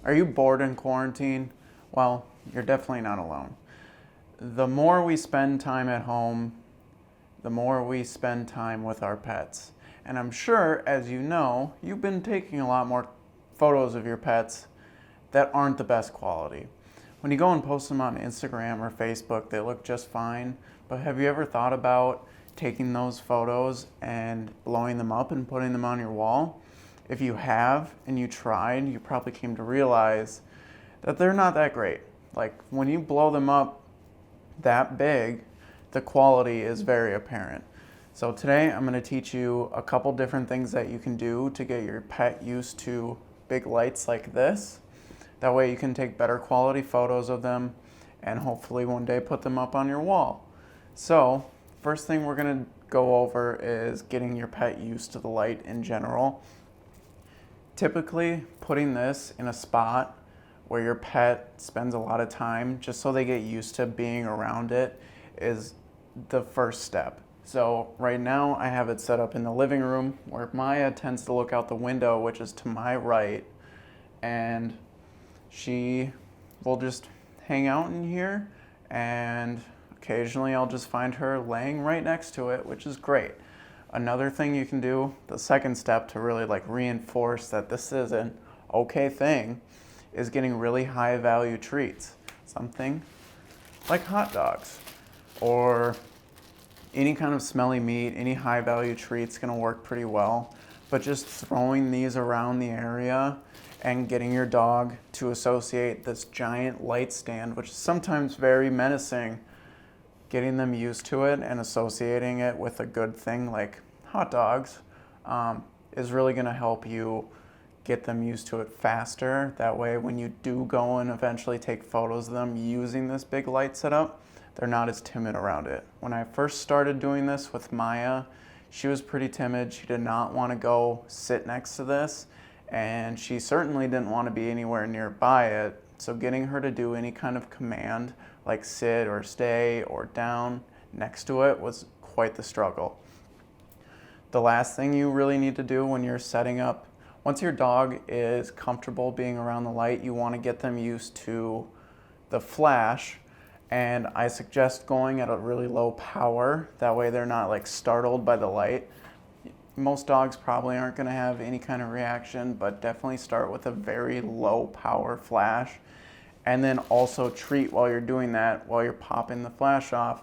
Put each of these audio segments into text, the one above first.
Are you bored in quarantine? Well, you're definitely not alone. The more we spend time at home, the more we spend time with our pets. And I'm sure, as you know, you've been taking a lot more photos of your pets that aren't the best quality. When you go and post them on Instagram or Facebook, they look just fine. But have you ever thought about taking those photos and blowing them up and putting them on your wall? If you have and you tried, you probably came to realize that they're not that great. Like when you blow them up that big, the quality is very apparent. So today I'm going to teach you a couple different things that you can do to get your pet used to big lights like this. That way you can take better quality photos of them and hopefully one day put them up on your wall. So first thing we're going to go over is getting your pet used to the light in general. Typically, putting this in a spot where your pet spends a lot of time, just so they get used to being around it, is the first step. So right now I have it set up in the living room where Maya tends to look out the window, which is to my right, and she will just hang out in here, and occasionally I'll just find her laying right next to it, which is great. Another thing you can do, the second step to really reinforce that this is an okay thing, is getting really high value treats. Something like hot dogs or any kind of smelly meat, any high value treat's gonna work pretty well. But just throwing these around the area and getting your dog to associate this giant light stand, which is sometimes very menacing, getting them used to it and associating it with a good thing like hot dogs is really going to help you get them used to it faster. That way when you do go and eventually take photos of them using this big light setup, they're not as timid around it. When I first started doing this with Maya, she was pretty timid. She did not want to go sit next to this, and she certainly didn't want to be anywhere nearby it. So getting her to do any kind of command like sit or stay or down next to it was quite the struggle. The last thing you really need to do when you're setting up, once your dog is comfortable being around the light, you want to get them used to the flash, and I suggest going at a really low power. That way they're not startled by the light. Most dogs probably aren't going to have any kind of reaction, but definitely start with a very low power flash. And then also treat while you're doing that, while you're popping the flash off.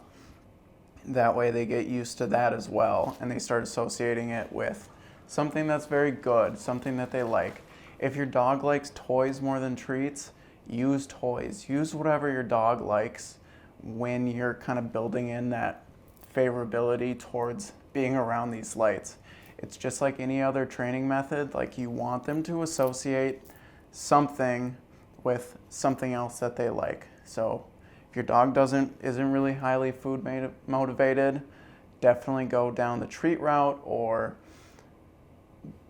That way they get used to that as well, and they start associating it with something that's very good, something that they like. If your dog likes toys more than treats, use toys. Use whatever your dog likes when you're kind of building in that favorability towards being around these lights. It's just like any other training method, you want them to associate something with something else that they like. So if your dog isn't really highly food motivated, definitely go down the treat route, or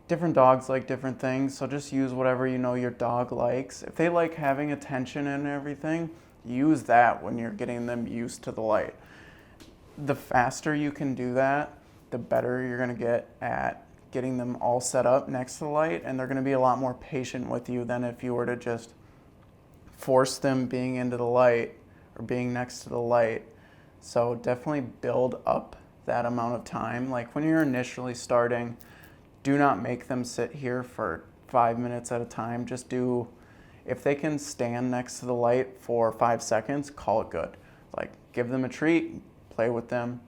different dogs like different things. So just use whatever you know your dog likes. If they like having attention and everything, use that when you're getting them used to the light. The faster you can do that, the better you're gonna get at getting them all set up next to the light, and they're gonna be a lot more patient with you than if you were to just force them being into the light or being next to the light. So definitely build up that amount of time. When you're initially starting, do not make them sit here for 5 minutes at a time. Just do, if they can stand next to the light for 5 seconds, call it good. Give them a treat, play with them,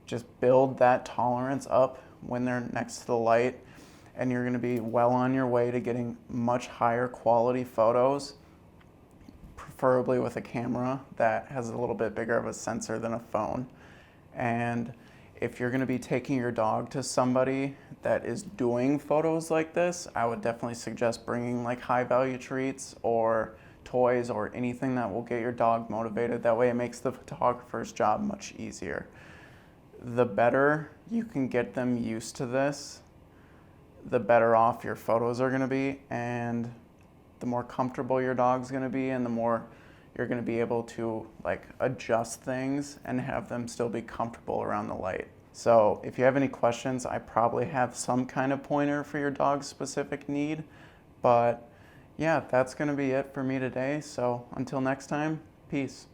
just build that tolerance up when they're next to the light, and you're gonna be well on your way to getting much higher quality photos, preferably with a camera that has a little bit bigger of a sensor than a phone. And if you're going to be taking your dog to somebody that is doing photos like this, I would definitely suggest bringing high value treats or toys or anything that will get your dog motivated. That way it makes the photographer's job much easier. The better you can get them used to this, the better off your photos are going to be, and the more comfortable your dog's going to be, and the more you're going to be able to adjust things and have them still be comfortable around the light. So if you have any questions, I probably have some kind of pointer for your dog's specific need, but yeah, that's going to be it for me today. So until next time, peace.